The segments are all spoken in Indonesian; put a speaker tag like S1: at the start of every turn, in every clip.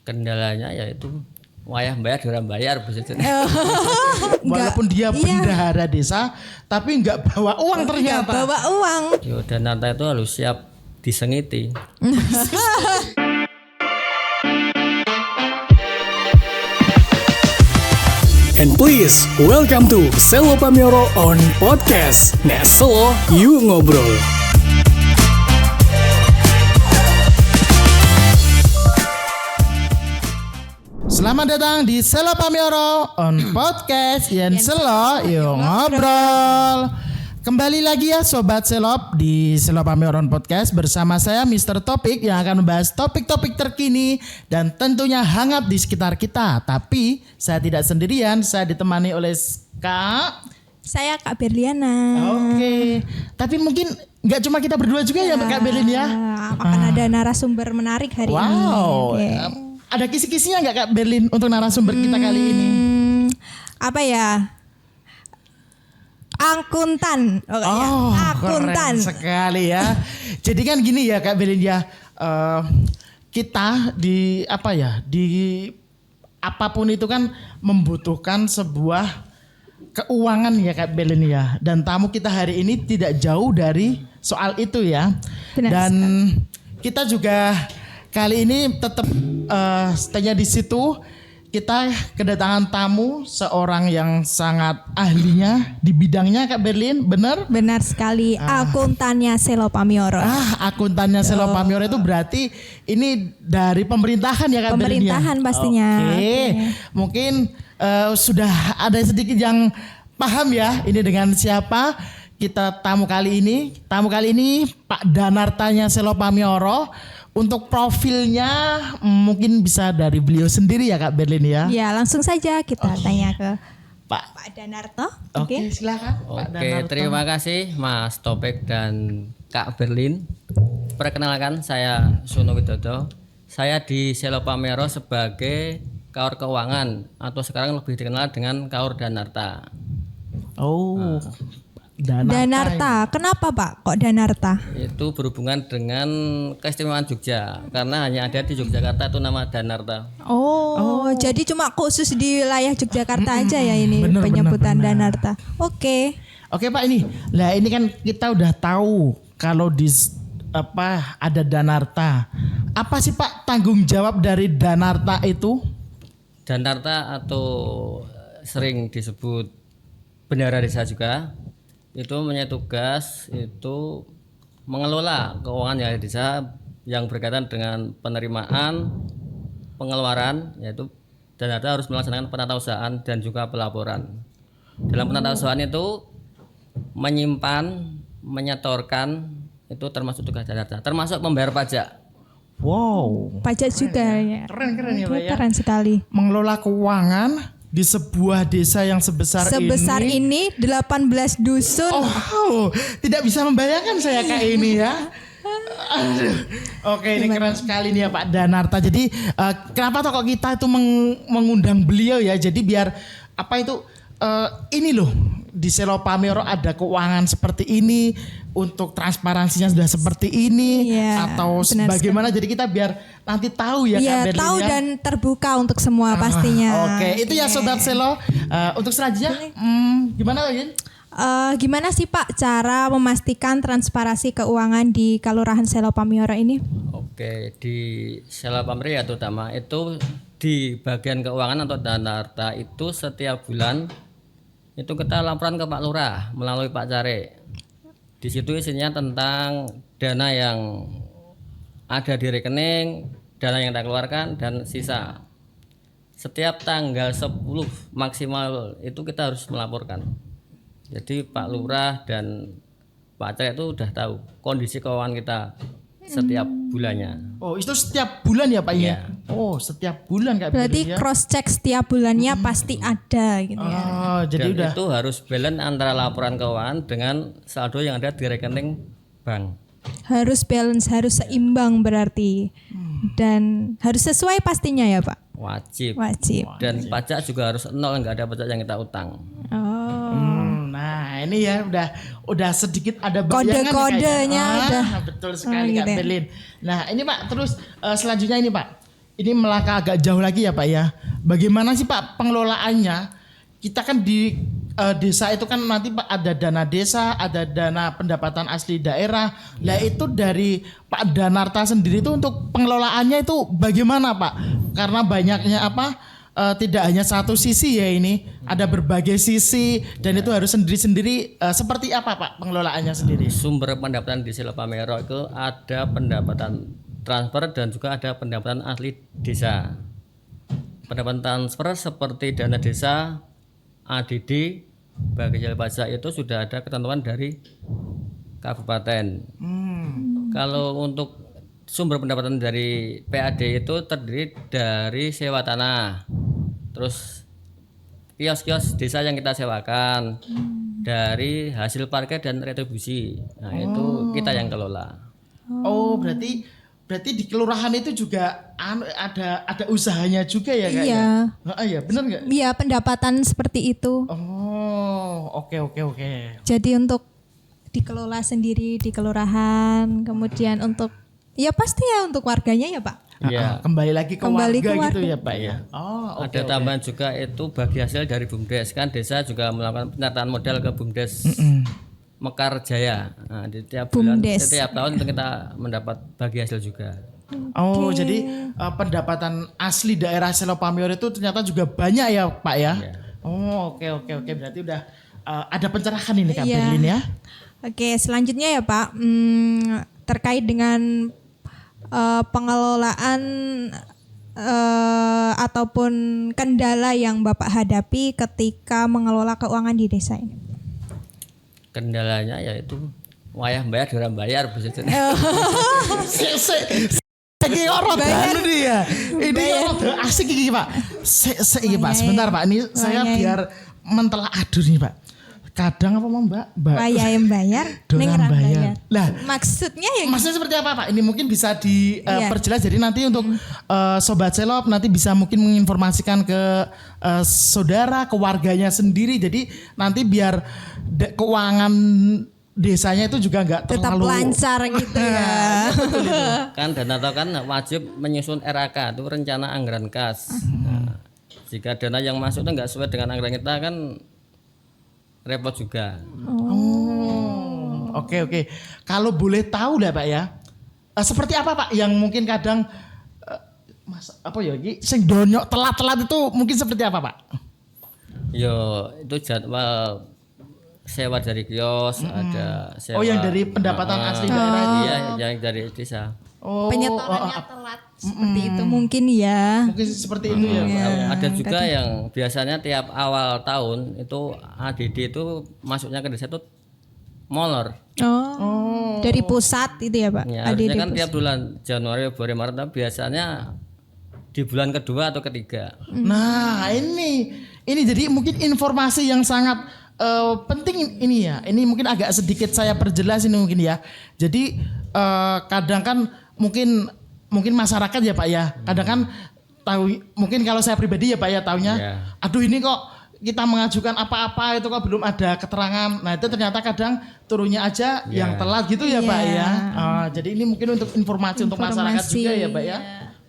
S1: Kendalanya yaitu wayah bayar orang bayar begitu.
S2: Walaupun dia bendahara desa, tapi nggak bawa uang ternyata.
S3: Nggak bawa uang.
S1: Yo Danarta itu harus siap disengiti.
S4: And please, welcome to Selo Pamioro on Podcast. Nek Selo, yuk ngobrol.
S2: Selamat datang di Selo Pamioro on Podcast Yen Selo yuk ngobrol. Kembali lagi ya Sobat Selop di Selo Pamioro on Podcast bersama saya Mr. Topik yang akan membahas topik-topik terkini dan tentunya hangat di sekitar kita. Tapi saya tidak sendirian, saya ditemani oleh Kak.
S3: Saya Kak Berliana.
S2: Oke, tapi mungkin nggak cuma kita berdua juga ya Kak Berlin ya.
S3: Akan ada narasumber menarik hari ini.
S2: Wow.
S3: Oke.
S2: Ada kisi-kisinya nggak Kak Berlin untuk narasumber kita kali ini?
S3: Apa ya? Akuntan. Akuntan.
S2: Keren sekali ya. Jadi kan gini ya Kak Berlin ya. Kita di apa ya? Di apapun itu kan membutuhkan sebuah keuangan ya Kak Berlin ya. Dan tamu kita hari ini tidak jauh dari soal itu ya.
S3: Benar
S2: Dan kita juga kali ini tetap stay-nya di situ. Kita kedatangan tamu seorang yang sangat ahlinya di bidangnya Kak Berlin, benar?
S3: Benar sekali. Akuntannya Selo Pamioro.
S2: Akuntannya Selo Pamioro itu berarti ini dari pemerintahan ya Kak Berlin ya?
S3: Pemerintahan pastinya.
S2: Oke. Mungkin sudah ada sedikit yang paham ya ini dengan siapa kita tamu kali ini. Tamu kali ini Pak Danartanya Selo Pamioro. Untuk profilnya mungkin bisa dari beliau sendiri ya Kak Berlin ya.
S3: Ya langsung saja kita tanya ke
S2: Pak
S3: Danarto.
S2: Oke, silakan. Pak
S1: Oke,
S2: Danarto.
S1: terima kasih Mas Topik dan Kak Berlin. Perkenalkan saya Suno Widodo. Saya di Selo Pamioro sebagai Kaur Keuangan atau sekarang lebih dikenal dengan Kaur Danarta.
S2: Oh.
S3: Danarta. Kenapa Pak kok Danarta?
S1: Itu berhubungan dengan keistimewaan Jogja karena hanya ada di Yogyakarta itu nama Danarta.
S3: Oh, jadi cuma khusus di wilayah Yogyakarta aja ya ini
S2: Bener,
S3: penyebutan
S2: bener.
S3: Danarta. Oke.
S2: Oke Pak ini. Lah ini kan kita udah tahu kalau di ada Danarta. Apa sih Pak tanggung jawab dari Danarta itu?
S1: Danarta atau sering disebut bendahara desa juga itu punya tugas itu mengelola keuangan yang ada di desa yang berkaitan dengan penerimaan, pengeluaran, yaitu Danarta harus melaksanakan penatausahaan dan juga pelaporan. Dalam penatausahaan itu menyimpan, menyetorkan itu termasuk tugas Danarta, termasuk membayar pajak.
S2: Wow.
S3: Pajak juga ya.
S2: Keren ya Pak ya.
S3: Keren sekali.
S2: Mengelola keuangan di sebuah desa yang sebesar
S3: ini 18 dusun.
S2: Oh, tidak bisa membayangkan saya Kak ini ya. Aduh. Oke, ini keren sekali nih ya Pak Danarta. Jadi kenapa toh kok kita itu mengundang beliau ya? Jadi biar apa itu ini loh di Selo Pamioro ada keuangan seperti ini, untuk transparansinya sudah seperti ini, atau bagaimana? Jadi kita biar nanti tahu ya Kak Berlin
S3: tahu
S2: ya.
S3: dan terbuka untuk semua pastinya.
S2: Oke, itu ya Sobat Selo. Untuk selanjutnya gimana Lin?
S3: Gimana sih Pak cara memastikan transparansi keuangan di Kelurahan Selo Pamioro ini?
S1: Oke, di Selo Pamioro ya terutama itu di bagian keuangan atau Danarta itu setiap bulan itu kita laporan ke Pak Lurah melalui Pak Care. Di situ isinya tentang dana yang ada di rekening, dana yang kita keluarkan dan sisa. Setiap tanggal 10 maksimal itu kita harus melaporkan. Jadi Pak Lurah dan Pak Care itu udah tahu kondisi keuangan kita setiap bulannya.
S2: Oh, itu setiap bulan ya Pak ya? Oh, setiap bulan Kak
S3: Berarti
S2: Berlin ya?
S3: cross check setiap bulannya pasti ada gitu ya.
S2: Oh, jadi
S1: Dan
S2: udah.
S1: itu harus balance antara laporan keuangan dengan saldo yang ada di rekening bank.
S3: Harus balance, harus seimbang berarti. Dan harus sesuai pastinya ya Pak.
S1: Wajib. Dan pajak juga harus nol, nggak ada pajak yang kita utang.
S3: Oh.
S2: Nah ini ya udah sedikit ada bayangan
S3: Kode-kodenya
S2: nih,
S3: udah.
S2: betul sekali Kak
S3: gitu ya.
S2: Berlin. Nah ini Pak terus selanjutnya ini Pak ini melangkah agak jauh lagi ya Pak ya. Bagaimana sih Pak pengelolaannya? Kita kan di desa itu kan nanti Pak ada dana desa, ada dana pendapatan asli daerah. Lah itu dari Pak Danarta sendiri itu untuk pengelolaannya itu bagaimana Pak? Karena banyaknya tidak hanya satu sisi ya ini, ada berbagai sisi dan itu harus sendiri-sendiri. Seperti apa Pak pengelolaannya sendiri?
S1: Sumber pendapatan di Selo Pamero itu ada pendapatan transfer dan juga ada pendapatan asli desa. Pendapatan transfer seperti dana desa, ADD, bagi hasil pajak itu sudah ada ketentuan dari kabupaten. Kalau untuk sumber pendapatan dari PAD itu terdiri dari sewa tanah, terus kios-kios desa yang kita sewakan, dari hasil parkir dan retribusi. Nah itu kita yang kelola.
S2: Oh, berarti di kelurahan itu juga ada usahanya juga ya Kak?
S3: Iya.
S2: Iya, benar nggak?
S3: Iya, pendapatan seperti itu.
S2: Oh, oke.
S3: Jadi untuk dikelola sendiri di kelurahan, kemudian untuk ya pasti ya untuk warganya ya Pak.
S1: Iya.
S2: Kembali lagi ke
S3: Kembali
S2: warga
S3: ke
S2: gitu
S3: warga.
S2: ya Pak ya. Oh, oke.
S1: Ada tambahan juga itu bagi hasil dari BUMDes, kan desa juga melakukan penyertaan modal ke BUMDes Mekar Jaya. Nah, di tiap bulan,
S3: BUMDes.
S1: setiap tahun itu kita mendapat bagi hasil juga.
S2: Oh, jadi pendapatan asli daerah Selo Pamero itu ternyata juga banyak ya Pak ya.
S1: Iya.
S2: Oh, oke. Berarti udah ada pencerahan ini Kak
S3: Iya.
S2: Berlin ya.
S3: Oke, selanjutnya ya Pak, terkait dengan pengelolaan ataupun kendala yang Bapak hadapi ketika mengelola keuangan di desa ini.
S1: Kendalanya yaitu wayah bayar durang bayar maksudnya.
S2: Ini orang baru nih ya. Ini orang asik ini Pak. Ini Pak, sebentar Pak. Ini saya biar mentela aduh nih Pak. Kadang apa Mbak?
S3: Wayah yang bayar, ning
S2: Dorang
S3: ra
S2: bayar. Lah,
S3: maksudnya ya
S2: maksudnya seperti apa Pak? Ini mungkin bisa diperjelas. Jadi nanti untuk Sobat Selop nanti bisa mungkin menginformasikan ke saudara, ke warganya sendiri. Jadi nanti biar keuangan desanya itu juga nggak
S3: tetap
S2: terlalu
S3: lancar gitu ya.
S1: Kan dana kan wajib menyusun RAK itu rencana anggaran kas. Nah, jika dana yang masuk itu nggak sesuai dengan anggaran kita kan repot juga.
S2: Oke. Kalau boleh tahu lah Pak ya, seperti apa Pak yang mungkin kadang mas apa ya ini sing donyok telat-telat itu mungkin seperti apa Pak?
S1: Yo itu jadwal sewa dari kios, ada sewa.
S2: Oh yang dari pendapatan asli daerah itu.
S1: Iya, yang dari desa.
S2: Oh,
S3: Penyetorannya telat seperti itu mungkin ya.
S2: mungkin seperti itu ya Pak.
S1: Ada juga yang biasanya tiap awal tahun itu ADD itu masuknya ke desa itu molor.
S3: Oh. Dari pusat itu ya Pak.
S1: Ya,
S3: ADD
S1: harusnya kan
S3: pusat.
S1: tiap bulan Januari, Februari, Maret tapi biasanya di bulan kedua atau ketiga.
S2: Nah ini jadi mungkin informasi yang sangat penting ini ya. Ini mungkin agak sedikit saya perjelas ini mungkin ya. Jadi kadang kan mungkin masyarakat ya Pak ya. Kadang kan tahu mungkin kalau saya pribadi ya Pak ya taunya.
S1: Ya.
S2: Aduh ini kok kita mengajukan apa-apa itu kok belum ada keterangan. Nah itu ternyata kadang turunnya aja yang telat gitu ya Pak ya. Jadi ini mungkin untuk informasi untuk masyarakat juga ya Pak ya.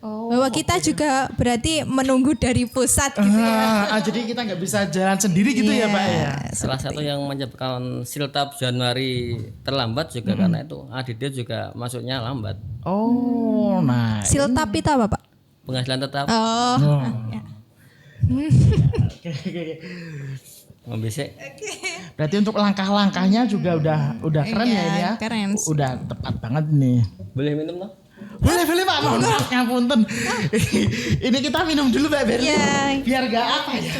S3: Bahwa kita juga berarti menunggu dari pusat gitu ya.
S2: Jadi kita nggak bisa jalan sendiri gitu ya Pak ya.
S1: Salah satu yang menyebabkan siltap Januari terlambat juga karena itu ADD juga masuknya lambat.
S2: Oh, nah.
S3: Siltap itu apa Pak?
S1: Penghasilan tetap
S3: Oh. Ya.
S2: Oke.
S1: membesek.
S2: Berarti untuk langkah-langkahnya juga udah keren ya ini ya.
S3: Keren.
S2: Udah tepat banget nih.
S1: Boleh minum loh?
S2: Boleh Pak, mohon maaf ngapunten. Ini kita minum dulu Mbak Berli.
S3: Iya.
S2: Biar gak apa ya.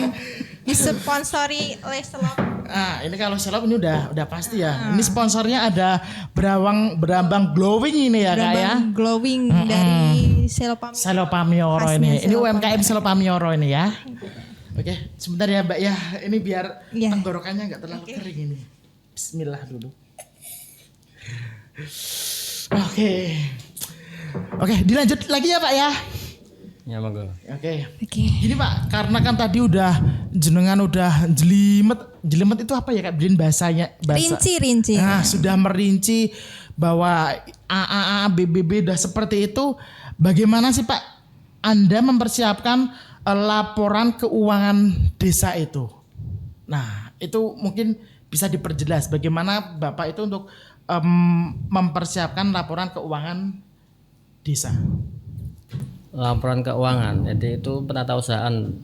S3: Disponsori oleh Selop.
S2: Nah, ini kalau Selop ini udah pasti ya. Ini sponsornya ada berambang glowing ini ya Kak ya.
S3: Glowing dari Selop.
S2: Selop Pamero ini.
S3: Khasnya
S2: Ini
S3: Selop
S2: UMKM Selop Pamero ini ya. Oke, sebentar ya Mbak ya. Ini biar
S3: Iya.
S2: tenggorokannya nggak terlalu kering ini. Bismillah dulu. Oke, dilanjut lagi ya Pak ya.
S1: Ya monggo.
S2: Oke.
S3: Oke.
S2: Gini Pak, karena kan tadi jenengan udah jelimet itu apa ya Kak? Bilin bahasanya.
S3: Rinci.
S2: Nah, sudah merinci bahwa AAA, BBB udah seperti itu. Bagaimana sih Pak Anda mempersiapkan laporan keuangan desa itu. Nah, itu mungkin bisa diperjelas bagaimana Bapak itu untuk mempersiapkan laporan keuangan desa.
S1: Laporan keuangan, jadi itu penatausahaan.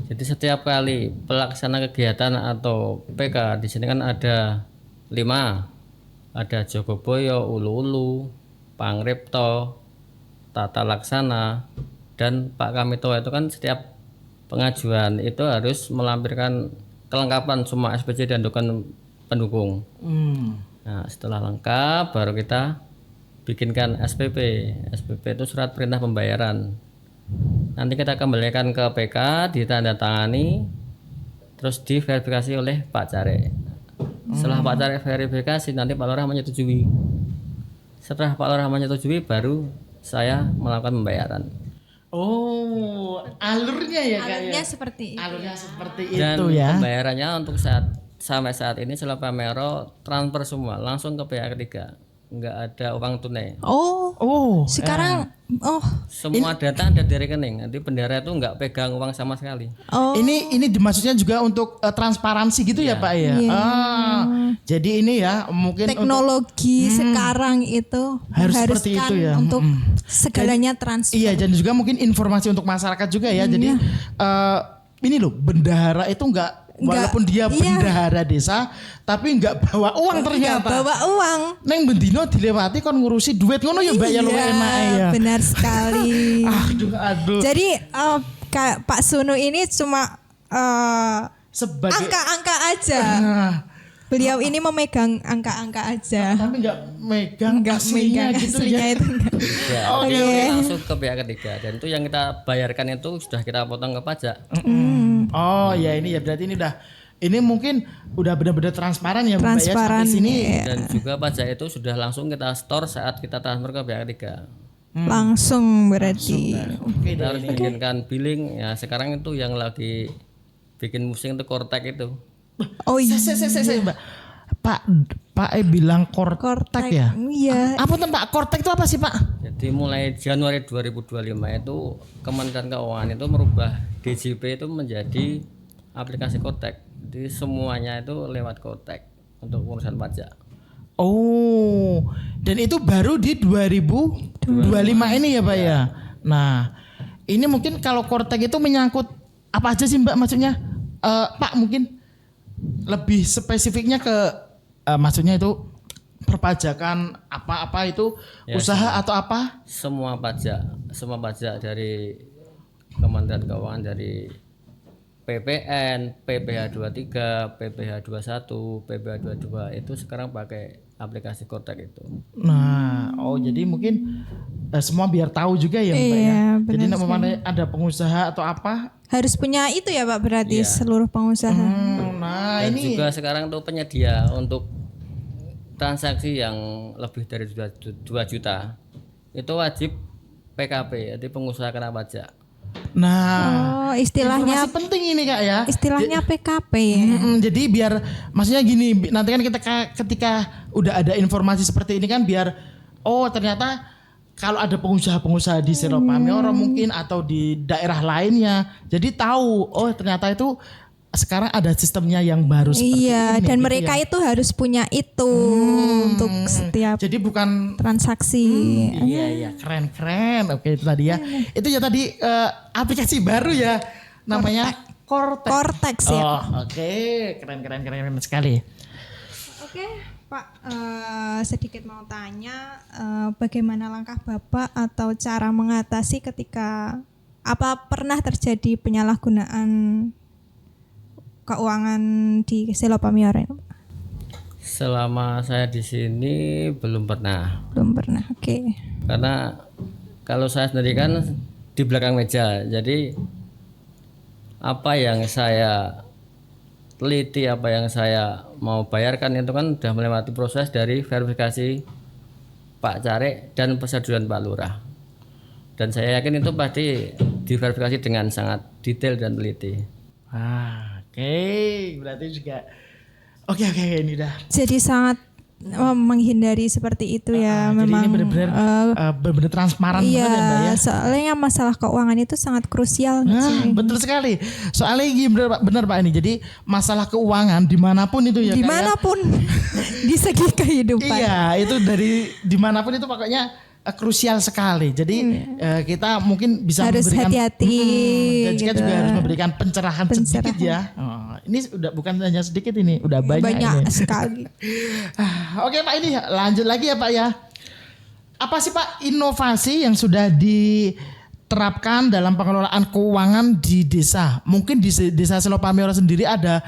S1: Jadi setiap kali pelaksana kegiatan atau PK di sini kan ada 5, ada Jogoboyo, Ulu-Ulu, Pangripto, Tata Laksana, dan Pak Kamito. Itu kan setiap pengajuan itu harus melampirkan kelengkapan semua SPC dan dokumen pendukung. Nah, setelah lengkap baru kita bikinkan SPP. SPP itu surat perintah pembayaran. Nanti kita kembalikan ke PK, ditandatangani, terus diverifikasi oleh Pak Carik. Setelah Pak Carik verifikasi, nanti Pak Lurah menyetujui. Setelah Pak Lurah menyetujui, baru saya melakukan pembayaran.
S2: Oh, alurnya ya Kak.
S3: Alurnya seperti itu.
S2: Alurnya seperti
S1: Dan
S2: itu ya.
S1: pembayarannya untuk sampai saat ini Selo Pamero transfer semua langsung ke pihak ketiga. Nggak ada uang tunai.
S2: Oh,
S3: Sekarang
S1: Semua data ada di rekening. Nanti bendara itu nggak pegang uang sama sekali.
S2: ini maksudnya juga untuk transparansi gitu ya Pak ya. Jadi ini ya mungkin
S3: teknologi sekarang itu
S2: Harus seperti
S3: mengharuskan
S2: itu ya.
S3: untuk segalanya transfer.
S2: iya dan juga mungkin informasi untuk masyarakat juga ya. Jadi ini loh bendahara itu walaupun dia bendahara desa tapi nggak bawa uang ternyata.
S3: Nggak bawa uang.
S2: Neng bendino dilewati kon ngurusi duit ngono ya Mbak ya luwih enak ya.
S3: Benar sekali.
S2: Aduh.
S3: Jadi Kak Pak Sunu ini cuma
S2: Sebagai
S3: angka-angka aja. Beliau ini memegang angka-angka aja.
S2: tapi nggak megang aslinya
S3: megang
S2: gitu
S3: aslinya
S2: ya.
S3: itu enggak.
S1: Ya,
S3: Oke.
S1: langsung ke pihak ketiga. Dan itu yang kita bayarkan itu sudah kita potong ke pajak.
S2: Oh ya ini ya berarti ini mungkin udah benar-benar transparan ya Mbak ya
S3: Transparan,
S2: sampai sini.
S3: iya.
S1: Dan juga pajak itu sudah langsung kita store saat kita transfer ke pihak ketiga.
S3: Langsung berarti.
S2: Oke
S1: Kita harus bikinkan billing. Ya sekarang itu yang lagi bikin musing itu Kortek itu.
S3: Oh iya.
S2: Saya, Mbak. Pak bilang kortek ya?
S3: Iya.
S2: Apa tuh Pak? Kortek itu apa sih Pak?
S1: Jadi mulai Januari 2025 itu Kementerian Keuangan itu merubah DJP itu menjadi aplikasi Kortek. Jadi semuanya itu lewat Kortek untuk urusan pajak.
S2: Oh, dan itu baru di 2025 ini ya Pak ya? Nah, ini mungkin kalau Kortek itu menyangkut apa aja sih Mbak maksudnya? Pak mungkin lebih spesifiknya ke maksudnya itu perpajakan apa-apa itu
S1: Ya,
S2: usaha atau apa?
S1: Semua pajak dari Kementerian Keuangan, dari PPN, PPh 23, PPh 21, PPh 22 itu sekarang pakai aplikasi Kortek itu.
S2: Nah, jadi mungkin semua biar tahu juga ya Mbak ya.
S3: Iya,
S2: Jadi
S3: benar
S2: namanya ada pengusaha atau apa?
S3: Harus punya itu ya Pak berarti
S1: Iya.
S3: seluruh pengusaha.
S2: Nah,
S1: Dan
S2: ini
S1: juga sekarang tuh penyedia untuk transaksi yang lebih dari 2 juta itu wajib PKP, jadi pengusaha kena pajak.
S2: nah
S3: Istilahnya
S2: informasi penting ini Kak ya.
S3: istilahnya PKP ya.
S2: Jadi biar maksudnya gini, nanti kan kita ketika udah ada informasi seperti ini kan biar ternyata kalau ada pengusaha-pengusaha di Selo Pamero mungkin atau di daerah lainnya, jadi tahu ternyata itu sekarang ada sistemnya yang baru seperti
S3: Iya,
S2: ini.
S3: dan
S2: gitu
S3: mereka
S2: ya.
S3: itu harus punya itu untuk setiap
S2: Jadi bukan
S3: transaksi.
S2: iya keren. Oke itu tadi ya. Itu ya tadi aplikasi baru ya namanya Kortek.
S3: Kortex ya.
S2: Oke, keren sekali.
S3: Oke, Pak, sedikit mau tanya, bagaimana langkah Bapak atau cara mengatasi ketika pernah terjadi penyalahgunaan keuangan di Selo Pamero?
S1: Selama saya di sini belum pernah.
S3: Belum pernah. Oke.
S1: Karena kalau saya sendiri kan di belakang meja. Jadi apa yang saya teliti, apa yang saya mau bayarkan itu kan sudah melewati proses dari verifikasi Pak Carik dan persetujuan Pak Lurah. Dan saya yakin itu pasti diverifikasi dengan sangat detail dan teliti.
S2: Oke, berarti juga oke ini udah.
S3: Jadi sangat menghindari seperti itu ya.
S2: Jadi
S3: Memang
S2: ini benar-benar transparan banget ya Mbak ya.
S3: iya, soalnya masalah keuangan itu sangat krusial.
S2: Nah, betul sekali. Soalnya ini benar Pak ini. Jadi masalah keuangan dimanapun itu ya.
S3: Dimanapun di segi kehidupan.
S2: Iya, itu dari dimanapun itu pokoknya krusial sekali. Jadi kita mungkin bisa
S3: Harus
S2: memberikan
S3: hati-hati
S2: dan kita
S3: gitu.
S2: juga harus memberikan pencerahan sedikit ya. Ini udah bukan hanya sedikit ini, udah banyak ini.
S3: Sekali.
S2: Oke Pak, ini lanjut lagi ya Pak ya. Apa sih Pak inovasi yang sudah diterapkan dalam pengelolaan keuangan di desa? Mungkin di desa Selopamiro sendiri ada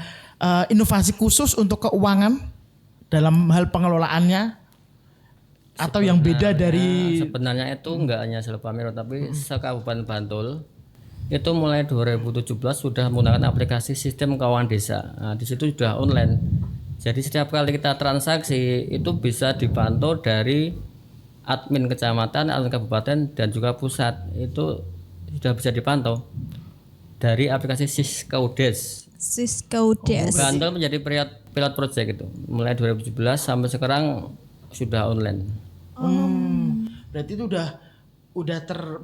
S2: inovasi khusus untuk keuangan dalam hal pengelolaannya? Atau yang beda dari
S1: sebenarnya itu enggak hanya Selopamiro tapi se-Kabupaten Bantul itu mulai 2017 sudah menggunakan aplikasi sistem keuangan desa. Nah, di situ sudah online. Jadi setiap kali kita transaksi itu bisa dipantau dari admin kecamatan, admin kabupaten dan juga pusat. Itu sudah bisa dipantau dari aplikasi Siskaudes. Bantul menjadi pilot project itu. Mulai 2017 sampai sekarang sudah online.
S2: Berarti itu udah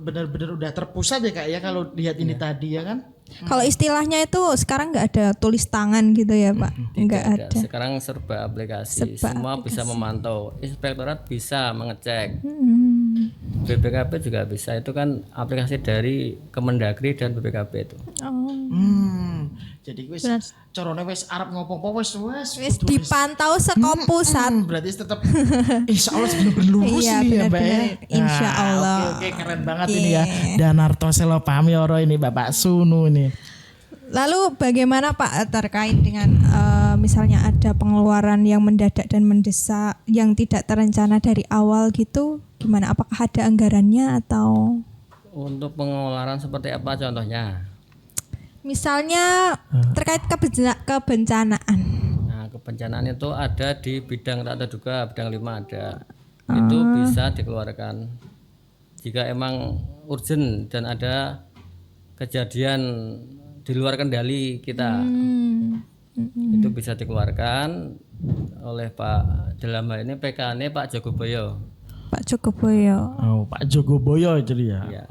S2: benar-benar udah terpusat ya Kak ya kalau lihat ini tadi ya kan?
S3: Kalau istilahnya itu sekarang nggak ada tulis tangan gitu ya Pak? Nggak ada.
S1: Sekarang serba aplikasi. Semua bisa memantau. Inspektorat bisa mengecek. BPKP juga bisa. Itu kan aplikasi dari Kemendagri dan BPKP itu.
S2: Jadi wis corone wis arep ngopo-opo wis
S3: dipantau saka pusat.
S2: Berarti tetap insyaallah benar-benar lurus
S3: Iya,
S2: ini ya Mbak ya.
S3: Insyaallah.
S2: Oke, keren banget ini ya. Danarto Selopamiro ini Bapak Sunu ini.
S3: Lalu bagaimana Pak terkait dengan misalnya ada pengeluaran yang mendadak dan mendesak yang tidak terencana dari awal gitu, gimana? Apakah ada anggarannya atau?
S1: Untuk pengeluaran seperti apa contohnya?
S3: Misalnya terkait kebencanaan.
S1: Nah, kebencanaan itu ada di bidang tak terduga, bidang 5 ada. Itu bisa dikeluarkan. Jika emang urgent dan ada kejadian di luar kendali kita, itu bisa dikeluarkan oleh Pak, dalam hal ini PK-nya Pak Jogoboyo.
S3: Pak Jogoboyo.
S2: Oh, Pak Jogoboyo itu ya.
S1: Iya.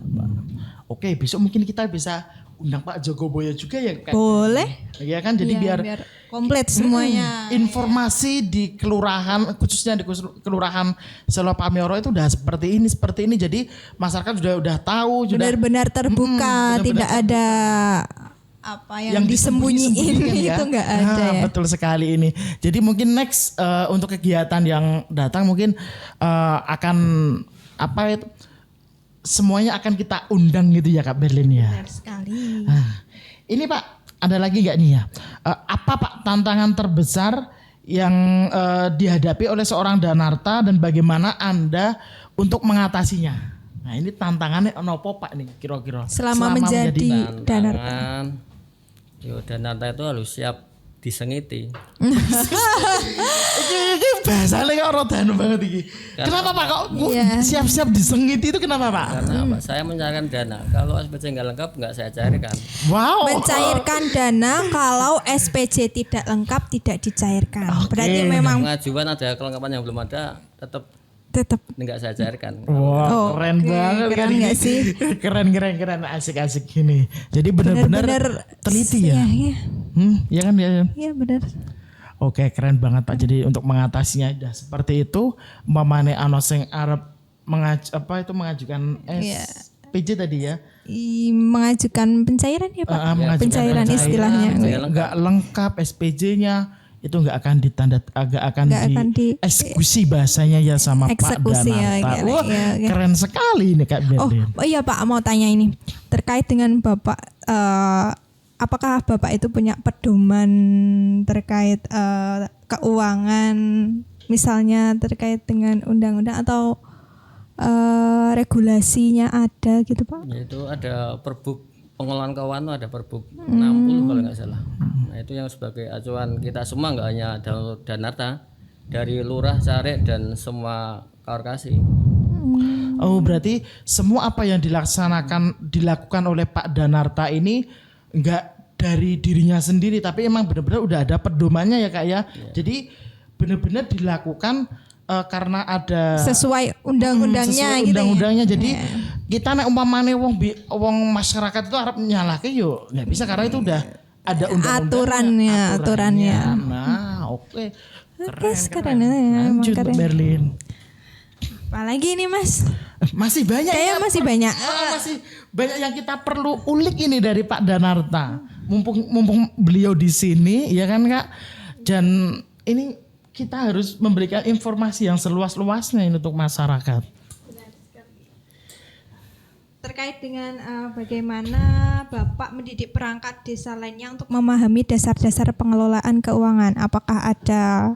S2: Oke, besok mungkin kita bisa undang Pak Jogoboyo juga ya kan?
S3: Boleh.
S2: Iya kan, jadi
S3: Iya,
S2: biar
S3: komplit semuanya.
S2: informasi di kelurahan, khususnya di kelurahan Selopamiro itu udah seperti ini. Jadi masyarakat udah tahu, sudah
S3: Benar-benar terbuka,
S2: benar-benar
S3: tidak ada apa yang disembunyiin
S2: ya.
S3: itu nggak ada ya.
S2: Betul sekali ini. Jadi mungkin next untuk kegiatan yang datang mungkin akan apa itu semuanya akan kita undang gitu ya Kak Berlin ya.
S3: Benar sekali.
S2: Ini Pak, ada lagi nggak nih ya? Apa Pak tantangan terbesar yang dihadapi oleh seorang Danarta dan bagaimana Anda untuk mengatasinya? Nah ini tantangannya apa Pak nih kira-kira?
S3: Selama menjadi Danarta.
S1: Tantangan, Danarta itu harus siap disengiti.
S2: Ini bahasanya kok rodan banget ini. Kenapa Pak kok siap-siap disengiti itu kenapa Pak?
S1: Karena apa? Saya mencarikan dana. Kalau SPJ nggak lengkap nggak saya cairkan.
S2: Wow.
S3: Mencairkan dana kalau SPJ tidak lengkap tidak dicairkan. Berarti memang
S1: Pengajuan ada kelengkapan yang belum ada tetap nggak saya cairkan.
S2: Wow, keren banget
S3: keren
S2: kan
S3: nggak
S2: ini.
S3: sih?
S2: Keren asik gini. Jadi benar-benar teliti ya.
S3: Iya.
S2: Ya kan ya.
S3: Iya benar.
S2: Oke, keren banget Pak. Jadi untuk mengatasinya udah seperti itu, umpamane ano sing arep mengajukan SPJ tadi ya.
S3: Mengajukan pencairan ya Pak.
S2: Mengajukan
S3: Pencairan istilahnya.
S2: Enggak lengkap SPJ-nya. Itu enggak akan dieksekusi bahasanya ya sama
S3: Eksekusi
S2: Pak Danarta.
S3: ya,
S2: Wah,
S3: ya.
S2: keren sekali nih Kak Berlin.
S3: Oh iya Pak, mau tanya ini terkait dengan Bapak, apakah Bapak itu punya pedoman terkait keuangan, misalnya terkait dengan undang-undang atau regulasinya ada gitu Pak?
S1: Yaitu ada Perbuk pengelolaan keuangan, ada Perbuk 60 kalau nggak salah. Nah itu yang sebagai acuan kita semua, nggak hanya Danarta, dari lurah, caleg dan semua kaor-kasih.
S2: Oh berarti semua apa yang dilakukan oleh Pak Danarta ini enggak dari dirinya sendiri, tapi emang benar-benar udah ada pedomannya ya Kak ya. Jadi benar-benar dilakukan karena ada
S3: Sesuai undang-undangnya
S2: sesuai
S3: gitu.
S2: undang-undangnya.
S3: Ya.
S2: Jadi kita nek umpamane wong masyarakat itu harap nyalahke yo nggak bisa karena itu udah ada undang-undangnya,
S3: Aturannya.
S2: Nah, oke.
S3: Keren ya, emang
S2: Lanjut
S3: keren.
S2: Berlin.
S3: Apalagi ini Mas?
S2: Masih banyak
S3: Kayaknya
S2: ya,
S3: masih banyak.
S2: masih banyak yang kita perlu ulik ini dari Pak Danarta. Mumpung beliau di sini, ya kan Kak. Dan ini kita harus memberikan informasi yang seluas-luasnya ini untuk masyarakat.
S3: Terkait dengan bagaimana Bapak mendidik perangkat desa lainnya untuk memahami dasar-dasar pengelolaan keuangan. Apakah ada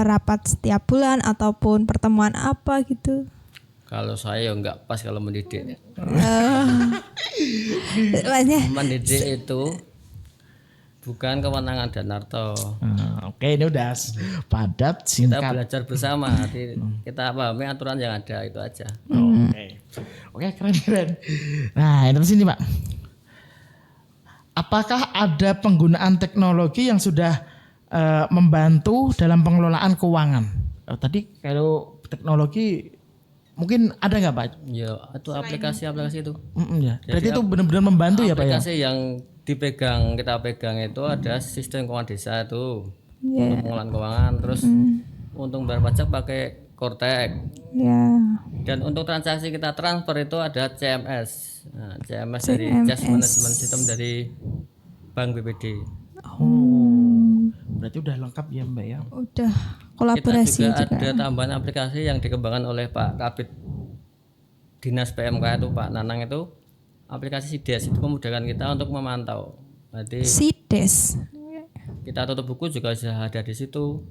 S3: rapat setiap bulan ataupun pertemuan apa gitu?
S1: Kalau saya nggak pas kalau mendidik.
S3: Maksudnya
S1: Mendidik itu bukan kewenangan Danarto.
S2: Oke, ini udah padat,
S1: Kita
S2: singkat.
S1: belajar bersama. Kita pahami aturan yang ada itu aja.
S2: Oke, keren. Nah, ini sini Pak. Apakah ada penggunaan teknologi yang sudah membantu dalam pengelolaan keuangan? Tadi kalau teknologi mungkin ada nggak Pak?
S1: Ya, itu aplikasi-aplikasi itu.
S2: Ya. Berarti itu benar-benar membantu ya Pak ya?
S1: Aplikasi yang kita pegang itu ada sistem keuangan desa itu
S3: ya,
S1: untuk pengelolaan keuangan. Terus untuk bayar pajak pakai Kortek.
S3: ya.
S1: Dan untuk transaksi kita transfer itu ada CMS. Nah, CMS dari Cash Management System dari Bank BPD.
S2: Berarti udah lengkap ya Mbak ya?
S3: Udah
S1: Kita
S3: kolaborasi
S1: juga
S3: juga.
S1: ada tambahan aplikasi yang dikembangkan oleh Pak Kabid Dinas PMK itu Pak Nanang itu aplikasi SIDES itu memudahkan kita untuk memantau. Berarti
S3: Sides.
S1: kita tutup buku juga sudah ada di situ.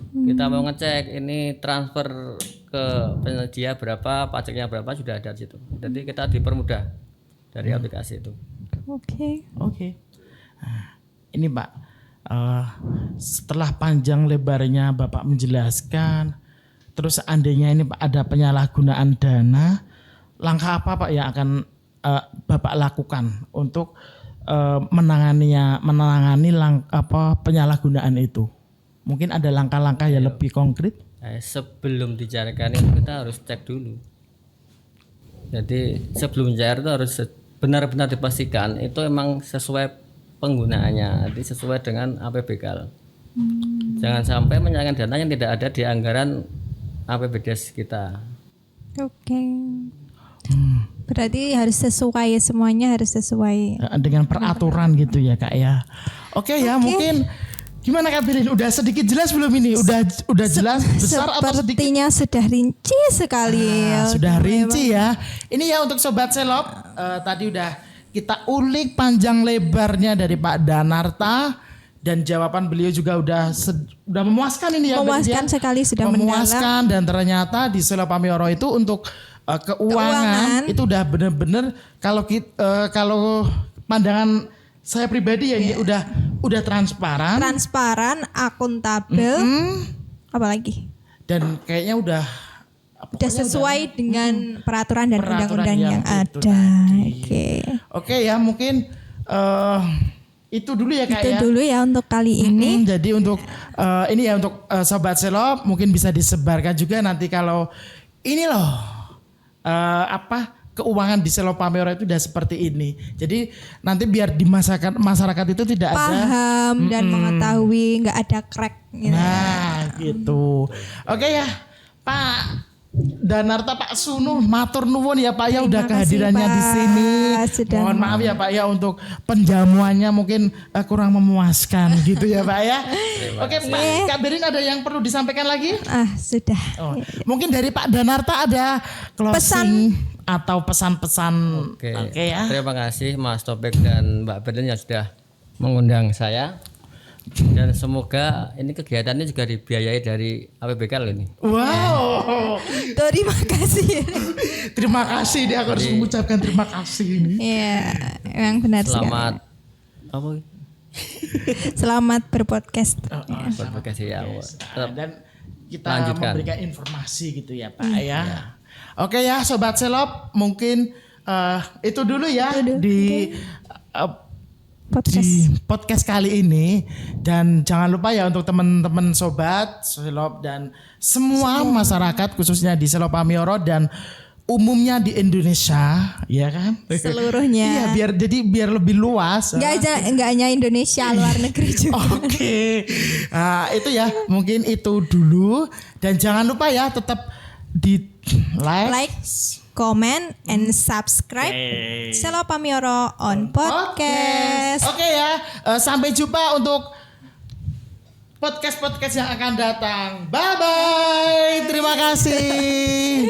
S1: Kita mau ngecek ini transfer ke penyedia berapa, pajaknya berapa sudah ada di situ. Jadi kita dipermudah dari aplikasi itu.
S3: Oke.
S2: Nah, ini Pak, setelah panjang lebarnya Bapak menjelaskan, terus seandainya ini Pak ada penyalahgunaan dana, langkah apa Pak yang akan Bapak lakukan untuk menangani penyalahgunaan itu? Mungkin ada langkah-langkah yang lebih konkret.
S1: Sebelum dicarikan itu kita harus cek dulu. Jadi sebelum cair itu harus benar-benar dipastikan itu emang sesuai penggunaannya, jadi sesuai dengan APBK. Jangan sampai menyalahkan dana yang tidak ada di anggaran APBDes kita.
S3: Oke. Berarti harus sesuai, semuanya harus sesuai.
S2: Dengan peraturan gitu ya Kak ya. Oke ya, mungkin gimana Kak Birin? Udah sedikit jelas belum ini? Udah jelas besar atau sedikit?
S3: Sepertinya sudah rinci sekali.
S2: Sudah rinci ya. Ini ya untuk Sobat Selop, tadi udah kita ulik panjang lebarnya dari Pak Danarta dan jawaban beliau juga udah memuaskan ini ya.
S3: Memuaskan sekali, sudah
S2: memuaskan dan ternyata di Selop Pamioro itu untuk keuangan itu udah bener-bener kalau pandangan saya pribadi ya ini udah transparan,
S3: akuntabel, apalagi
S2: dan kayaknya udah
S3: sesuai dengan peraturan dan
S2: peraturan
S3: undang-undang yang
S2: itu
S3: ada.
S2: tadi. Oke ya, mungkin itu dulu ya Kak
S3: Itu
S2: ya.
S3: dulu ya untuk kali ini.
S2: Jadi untuk ini ya untuk Sobat Selop mungkin bisa disebarkan juga nanti kalau ini loh keuangan di Selop Pamioro itu udah seperti ini. Jadi nanti biar di masyarakat itu tidak ada
S3: Paham dan mengetahui, nggak ada crack gitu.
S2: Nah, gitu. Oke ya, Pak Danarta, Pak Sunu, matur nuwun ya Pak ya udah
S3: Terima kasih,
S2: kehadirannya di
S3: Pak.
S2: sini.
S3: Sudah
S2: Mohon maaf ya Pak ya untuk penjamuannya mungkin kurang memuaskan gitu ya Pak ya. Oke Pak, Kak Berin ada yang perlu disampaikan lagi?
S3: Sudah.
S2: Oh, mungkin dari Pak Danarta ada closing atau pesan-pesan. Oke ya.
S1: Terima kasih Mas Topik dan Mbak Berlin yang sudah mengundang saya. Dan semoga ini kegiatannya juga dibiayai dari APBK loh ini.
S2: Wow.
S3: Terima kasih.
S2: Terima kasih, dia harus mengucapkan terima kasih ini.
S3: Iya, memang benar
S1: Selamat
S3: sekali. Selamat berpodcast.
S1: Terima kasih ya.
S2: Dan kita
S1: Lanjutkan.
S2: memberikan informasi gitu ya Pak ya. Oke ya Sobat Selop, mungkin itu dulu ya di di podcast kali ini. Dan jangan lupa ya untuk teman-teman sobat Selop dan semua masyarakat khususnya di Selopamioro dan umumnya di Indonesia, ya kan?
S3: Seluruhnya.
S2: Iya, biar lebih luas.
S3: Nggak hanya Indonesia, luar negeri juga.
S2: Oke. Nah, itu ya, mungkin itu dulu dan jangan lupa ya tetap di like,
S3: comment, and subscribe Selopamioro on podcast.
S2: Oke ya, sampai jumpa untuk podcast yang akan datang. Bye bye. Terima kasih.